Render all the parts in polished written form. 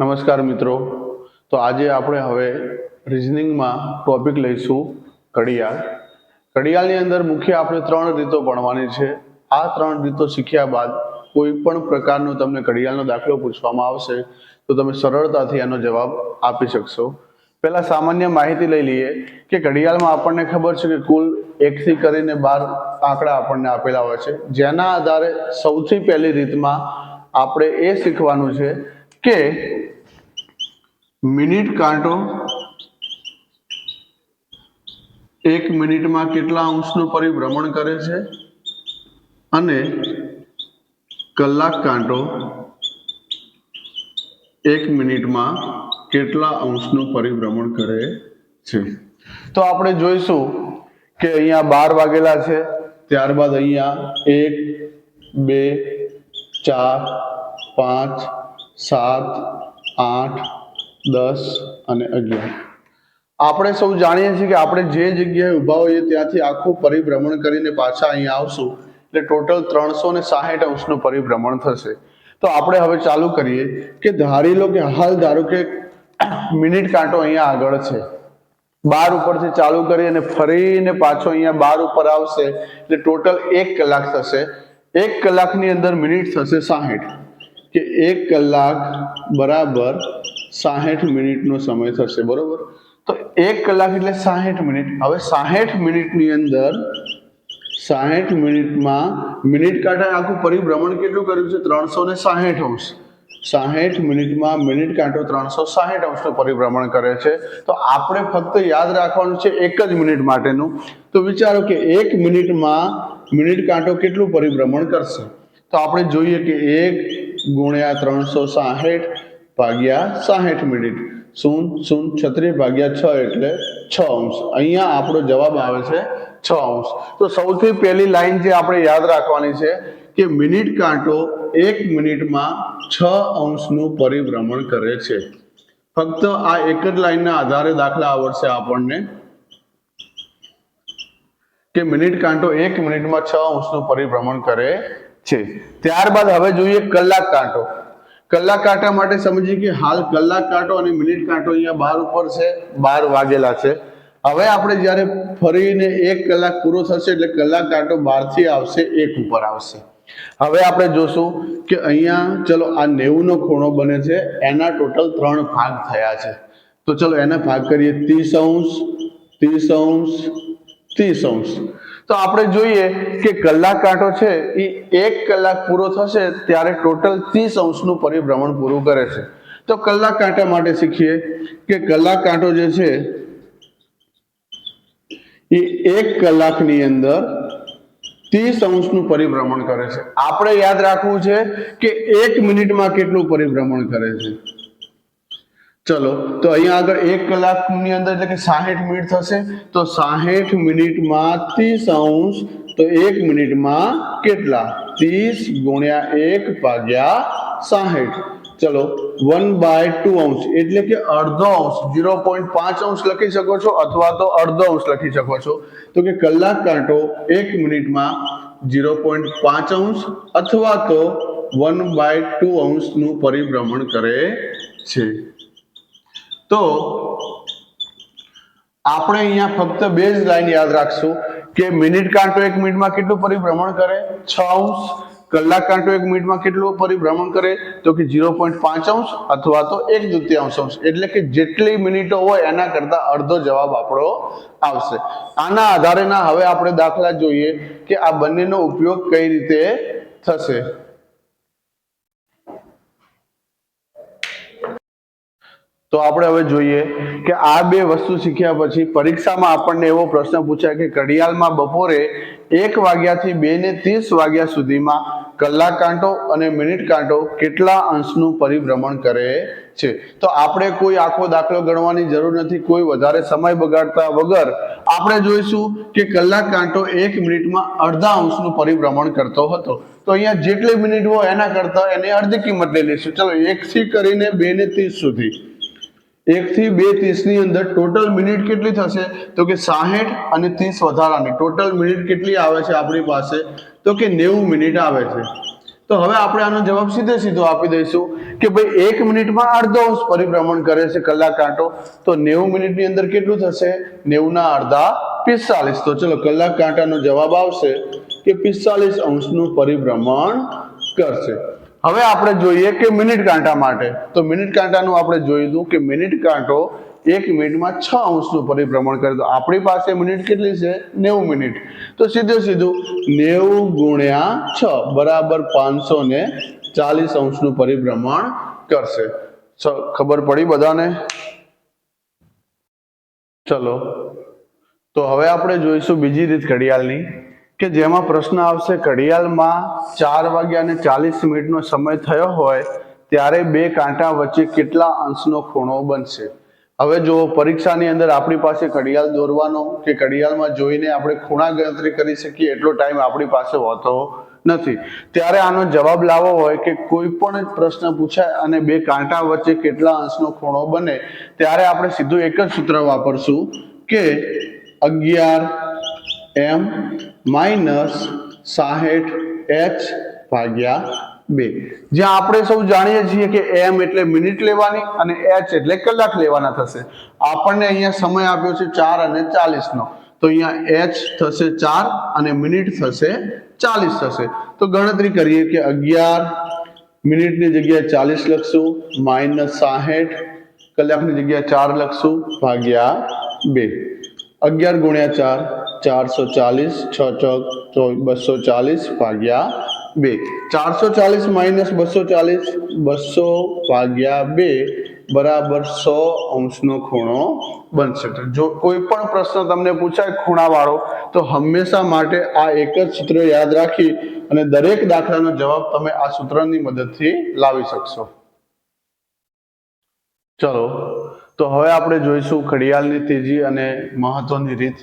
નમસ્કાર મિત્રો. તો આજે આપણે હવે રિઝનિંગમાં ટોપિક લઈશું ઘડિયાળ. ઘડિયાળની અંદર મુખ્ય આપણે 3 રીતો ભણવાની છે. આ 3 રીતો શીખ્યા બાદ કોઈ પણ પ્રકારનો તમને ઘડિયાળનો દાખલો પૂછવામાં આવશે તો તમે સરળતાથી આનો જવાબ આપી શકશો. પહેલા સામાન્ય માહિતી લઈ લઈએ કે ઘડિયાળમાં આપણને ખબર છે કે કુલ 1 થી કરીને 12 આંકડા આપણને આપેલા હોય છે, જેના આધારે સૌથી પહેલી રીતમાં આપણે એ શીખવાનું છે કે મિનિટ કાંટો 1 મિનિટમાં કેટલા અંશનું પરિભ્રમણ કરે છે અને કલાક કાંટો 1 મિનિટમાં કેટલા અંશનું પરિભ્રમણ કરે છે. તો આપણે જોઈશું કે અહીંયા 12 વાગેલા છે, ત્યારબાદ અહીંયા 1, 2, 4, 5, 7, 8, 10 અને 11. આપણે સૌ જાણીએ છીએ કે આપણે જે જગ્યાએ ઊભા હોઈએ ત્યાંથી આખું પરિભ્રમણ કરીને પાછા અહીંયા આવશું એટલે ટોટલ 360 અંશનું પરિભ્રમણ થશે. તો આપણે હવે ચાલુ કરીએ કે ધારી લો કે ધારો કે મિનિટ કાંટો અહીંયા આગળ છે, 12 ઉપરથી ચાલુ કરી અને ફરીને પાછો અહીંયા 12 ઉપર આવશે એટલે ટોટલ 1 કલાક થશે. 1 કલાકની અંદર મિનિટ થશે 60 કે 1 કલાક બરાબર 60 મિનિટનો સમય થશે, બરોબર. તો 1 કલાક એટલે 60 મિનિટ. હવે 60 મિનિટની અંદર 60 મિનિટમાં મિનિટ કાંટા આખું પરિભ્રમણ કેટલું કર્યું છે? 360 અંશ. 60 મિનિટમાં મિનિટ કાંટો 360 અંશનું પરિભ્રમણ કરે છે. તો આપણે ફક્ત યાદ રાખવાનું છે 1 જ મિનિટ માટેનું. તો વિચારો કે 1 મિનિટમાં મિનિટ કાંટો કેટલું પરિભ્રમણ કરશે? તો આપણે જોઈએ કે 1 ગુણ્યા 360 ભાગ્યા 60 મિનિટ, 0.36 ભાગ્યા 6 એટલે 6 અંશ. અહીંયા આપણો જવાબ આવે છે 6 અંશ. તો સૌથી પહેલી લાઈન જે આપણે યાદ રાખવાની છે કે મિનિટ કાંટો 1 મિનિટમાં 6 અંશનું પરિભ્રમણ કરે છે. ફક્ત આ એક જ લાઈનના આધારે દાખલા આવડશે આપણને કે મિનિટ કાંટો 1 મિનિટમાં 6 અંશનું પરિભ્રમણ કરે છે. ત્યારબાદ હવે જોઈએ કલાક કાંટો. કલાક કાંટા માટે સમજીએ કે હાલ કલાક કાંટો અને મિનિટ કાંટો અહીંયા 12 ઉપર છે, 12 વાગેલા છે. હવે આપણે જ્યારે ફરીને 1 કલાક પૂરો થશે એટલે કલાક કાંટો 12 થી આવશે 1 ઉપર આવશે. હવે આપણે જોશું કે અહીંયા ચલો આ 90 નો ખૂણો બને છે, એના ટોટલ 3 ભાગ થયા છે. તો ચલો એના ભાગ કરીએ 30 અંશ, 30 અંશ, 30 અંશ. તો આપણે જોઈએ કે કલાક કાંટો છે એ 1 કલાક પૂરો થશે ત્યારે ટોટલ 30 અંશનું પરિભ્રમણ પૂરું કરે છે. તો કલાક કાંટા માટે શીખીએ કે કલાક કાંટો જે છે એ 1 કલાકની અંદર 30 અંશનું પરિભ્રમણ કરે છે. આપણે યાદ રાખવું છે કે 1 મિનિટમાં કેટલું પરિભ્રમણ કરે છે. ચલો તો અહીંયા આગળ 1 કલાકની અંદર એટલે કે 60 મિનિટ થશે. તો 60 મિનિટમાં 30 અંશ, તો 1 મિનિટમાં કેટલા? 30 ગુણ્યા 1 ભાગ્યા 60. ચલો 1/2 અંશ એટલે કે અડધો અંશ, 0.5 અંશ લખી શકો છો અથવા તો અડધો અંશ લખી શકો છો. તો કે કલાક કાંટો 1 મિનિટમાં 0.5 અંશ અથવા તો 1/2 અંશનું પરિભ્રમણ કરે છે. તો આપણે અહીંયા ફક્ત બે જ લાઈન યાદ રાખશું કે મિનિટ કાંટો 1 મિનિટમાં કેટલું પરિભ્રમણ કરે? 6 અંશ. કલાક કાંટો 1 મિનિટમાં કેટલું પરિભ્રમણ કરે? તો કે 0.5 અંશ અથવા તો 1/2 અંશ. એટલે કે જેટલી મિનિટો હોય એના કરતા અડધો જવાબ આપણો આવશે. આના આધારે હવે આપણે દાખલા જોઈએ કે આ બંનેનો ઉપયોગ કઈ રીતે થશે. તો આપણે હવે જોઈએ કે આ બે વસ્તુ શીખ્યા પછી પરીક્ષામાં આપણને એવો પ્રશ્ન પૂછાય કે ઘડિયાળમાં બપોરે 1 વાગ્યાથી 2:30 વાગ્યા સુધીમાં કલાક કાંટો અને મિનિટ કાંટો કેટલા અંશનું પરિભ્રમણ કરે છે. તો આપણે કોઈ આખો દાખલો ગણવાની જરૂર નથી. કોઈ વધારે સમય બગાડતા વગર આપણે જોઈશું કે કલાક કાંટો 1 મિનિટમાં અડધા અંશનું પરિભ્રમણ કરતો હતો. તો અહીંયા જેટલી મિનિટ હોય એના કરતા એને અડધી કિંમત લઈ લઈશું. ચલો 1 થી કરીને 2:30 સુધી, 1 થી 2:30 ની અંદર ટોટલ મિનિટ કેટલી થશે? તો કે 60 અને 30 વધારાની ટોટલ મિનિટ કેટલી આવે છે આપણી પાસે? તો કે 90 મિનિટ આવે છે. તો હવે આપણે આનો જવાબ સીધે સીધો આપી દઈશું કે ભાઈ 1 મિનિટમાં અડધો અંશ પરિભ્રમણ કરે છે કલાક કાંટો, તો 90 મિનિટની અંદર કેટલું થશે? 90 ના અડધા 45. તો ચલો કલાક કાંટાનો જવાબ આવશે કે 45 અંશનું પરિભ્રમણ કરશે. હવે આપણે જોઈએ કે મિનિટ કાંટા માટે, તો મિનિટ કાંટાનું આપણે જોયું કે મિનિટ કાંટો 1 મિનિટમાં 6 અંશનું પરિભ્રમણ કરે. તો આપણી પાસે મિનિટ કેટલી છે? 90 મિનિટ. તો સીધું 90 ગુણ્યા 6 બરાબર 540 અંશનું પરિભ્રમણ કરશે. ખબર પડી બધાને? ચલો તો હવે આપણે જોઈશું બીજી રીત ઘડિયાળની, કે જેમાં પ્રશ્ન આવશે ઘડિયાળમાં 4:40 સમય થયો હોય ત્યારે બે કાંટા વચ્ચે કેટલા અંશનો ખૂણો બનશે. હવે જો પરીક્ષાની અંદર આપણી પાસે ઘડિયાળ દોરવાનો કે ઘડિયાળમાં જોઈને આપણે ખૂણા ગણતરી કરી શકીએ એટલો ટાઈમ આપણી પાસે હોતો નથી, ત્યારે આનો જવાબ લાવવો હોય કે કોઈ પણ પ્રશ્ન પૂછાય અને બે કાંટા વચ્ચે કેટલા અંશનો ખૂણો બને, ત્યારે આપણે સીધું એક જ સૂત્ર વાપરશું કે 11m માઇનસ 60h ભાગ્યા 2. જ્યાં આપણે સૌ જાણીએ છીએ કે m એટલે મિનિટ લેવાની અને h એટલે કલાક લેવાના થશે. આપણને અહીંયા સમય આપ્યો છે 4 અને 40 નો, તો અહીંયા h થશે 4 અને મિનિટ થશે 40 થશે. તો ગણતરી કરીએ કે 11 મિનિટની જગ્યાએ 40 લખશું, માઇનસ 60 કલાકની જગ્યાએ 4 લખશું, ભાગ્યા 2. 11 ગુણ્યા 4 440, 6 ચોક 240 ભાગ્યા 2. 440 માઇનસ 240, 200 ભાગ્યા 2 બરાબર 100 અંશનો ખૂણો બનશે. જો કોઈ પણ પ્રશ્ન તમને પૂછાય ખૂણાવાળો, તો હંમેશા માટે આ એક જ સૂત્ર યાદ રાખી અને દરેક દાખલાનો જવાબ તમે આ સૂત્રની મદદથી લાવી શકશો. ચલો તો હવે આપણે જોઈશું ઘડિયાળની ત્રીજી અને મહત્વની રીત,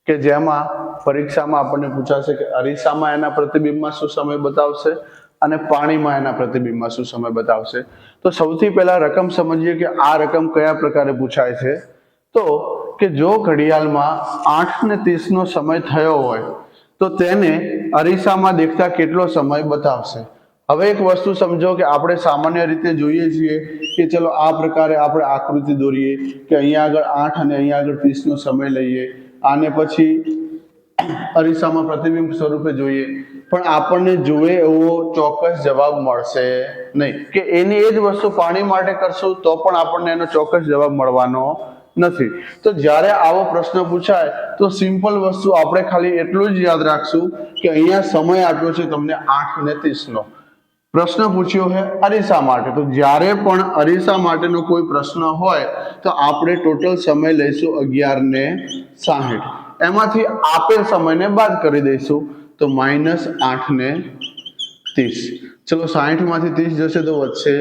કે જેમાં પરીક્ષામાં આપણને પૂછાશે કે અરીસામાં એના પ્રતિબિંબમાં શું સમય બતાવશે અને પાણીમાં એના પ્રતિબિંબમાં શું સમય બતાવશે. તો સૌથી પહેલા રકમ સમજીએ કે આ રકમ કયા પ્રકારે પૂછાય છે. તો કે જો ઘડિયાળમાં 8:30 નો સમય થયો હોય તો તેને અરીસામાં દેખતા કેટલો સમય બતાવશે. હવે એક વસ્તુ સમજો કે આપણે સામાન્ય રીતે જોઈએ છીએ કે ચલો આ પ્રકારે આપણે આકૃતિ દોરીએ કે અહીંયા આગળ 8 અને અહીંયા આગળ 30 નો સમય લઈએ, આને પછી અરીસામાં પ્રતિબિંબ સ્વરૂપે જોઈએ, પણ આપણને જોઈએ એવો ચોક્કસ જવાબ મળશે નહીં. કે એની એ જ વસ્તુ પાણી માટે કરશું તો પણ આપણને એનો ચોક્કસ જવાબ મળવાનો નથી. તો જ્યારે આવો પ્રશ્ન પૂછાય તો સિમ્પલ વસ્તુ આપણે ખાલી એટલું જ યાદ રાખશું કે અહીંયા સમય આપ્યો છે તમને 8:30 નો, પ્રશ્ન પૂછ્યો છે અરીસા માટે. તો જ્યારે પણ અરીસા માટેનો કોઈ પ્રશ્ન હોય તો આપણે ટોટલ સમય લઈશું 11:60. એમાંથી આપેલ સમયને બાદ કરી દઈશું, તો માઇનસ 8:30. ચલો 60 માંથી 30 જશે તો વધશે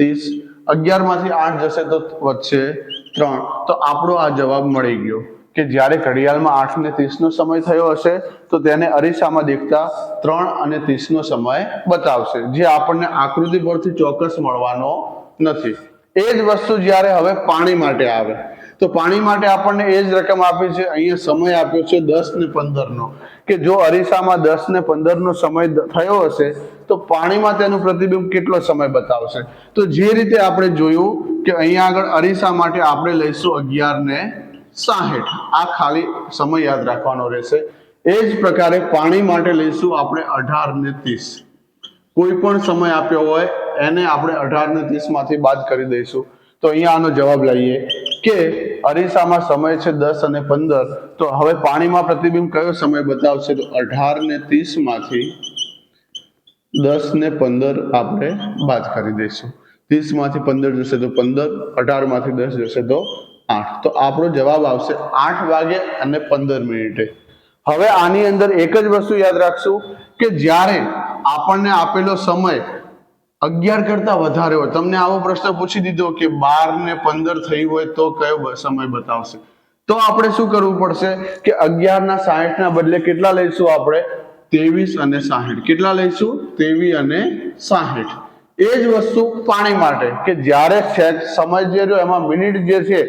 30, 11 માંથી 8 જશે તો વધશે 3. તો આપણો આ જવાબ મળી ગયો કે જ્યારે ઘડિયાળમાં 8:30 નો સમય થયો હશે તો તેને અરીસામાં દેખતા 3:30 નો સમય બતાવશે, જે આપણને આકૃતિ પરથી ચોક્કસ મળવાનો નથી. એ જ વસ્તુ જ્યારે હવે પાણી માટે આવે તો પાણી માટે આપણને એ જ રકમ આપી છે, અહીંયા સમય આપ્યો છે 10:15 નો, કે જો અરીસામાં 10:15 નો સમય થયો હશે તો પાણીમાં તેનું પ્રતિબિંબ કેટલો સમય બતાવશે. તો જે રીતે આપણે જોયું કે અહીંયા આગળ અરીસા માટે આપણે લઈશું 11:60, આ ખાલી સમય યાદ રાખવાનો રહેશે. એ જ પ્રકારે પાણી માટે લઈશું આપણે 18:30. કોઈ પણ સમય આપ્યો હોય એને આપણે 18:30 માંથી બાદ કરી દઈશું. તો અહીંયા આનો જવાબ લઈએ કે અરીસામાં સમય છે 10 અને 15, તો હવે પાણીમાં પ્રતિબિંબ કયો સમય બતાવશે, તો 18:30 માંથી 10 ને 15 આપણે બાદ કરી દઈશું. 30 માંથી 15 જશે તો 15, 18 માંથી 10 જશે તો 8. તો આપણો જવાબ આવશે 8:15. હવે આની અંદર એક જ વસ્તુ યાદ રાખશું કે જ્યારે આપણને આપેલો સમય 11 કરતા વધારે હોય, તમને આવો પ્રશ્ન પૂછી દીધો કે 12:15 થઈ હોય તો કયો સમય બતાવશે, તો આપણે શું કરવું પડશે કે 11:60 ના બદલે કેટલા લઈશું આપણે, 23 અને 60. કેટલા લઈશું, 23 અને 60. એ જ વસ્તુ પાણી માટે કે જ્યારે સમય જે રહ્યો એમાં મિનિટ જે છે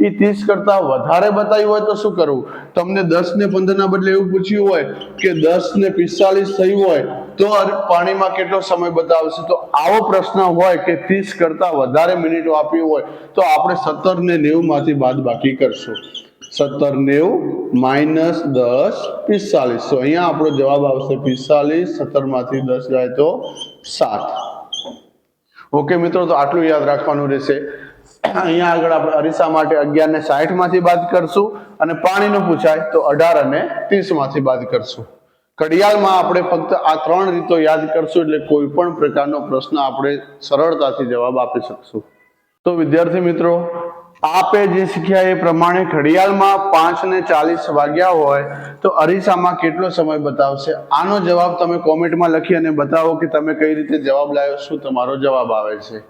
એ 30 કરતા વધારે બતાવ્યું હોય તો શું કરવું. તમને 10:15 ના બદલે એવું પૂછ્યું હોય કે 10:45 થયું હોય તો પાણીમાં કેટલો સમય બતાવશે? તો આવો પ્રશ્ન હોય કે 30 કરતા વધારે મિનિટો આપી હોય તો આપણે 17 ને 90 માંથી બાદબાકી કરશું. 17 90 માઇનસ 10 45. તો અહીંયા આપણો જવાબ આવશે 45. 17 માંથી 10 જાય તો 7. ઓકે મિત્રો, તો આટલું યાદ રાખવાનું રહેશે. અહીંયા આગળ આપણે અરીસા માટે 11 ને 60 માંથી બાદ કરશું અને પાણીનું પૂછાય તો 18 અને 30 માંથી બાદ કરશું. ઘડિયાળમાં આપણે ફક્ત આ 3 રીતો યાદ કરશું એટલે કોઈ પણ પ્રકારનો પ્રશ્ન આપણે સરળતાથી જવાબ આપી શકશું. તો વિદ્યાર્થી મિત્રો, આપે જે શીખ્યા એ પ્રમાણે ઘડિયાળમાં 5:40 વાગ્યા હોય તો અરીસામાં કેટલો સમય બતાવશે? આનો જવાબ તમે કોમેન્ટમાં લખી અને બતાવો કે તમે કઈ રીતે જવાબ લાવ્યો, શું તમારો જવાબ આવે છે.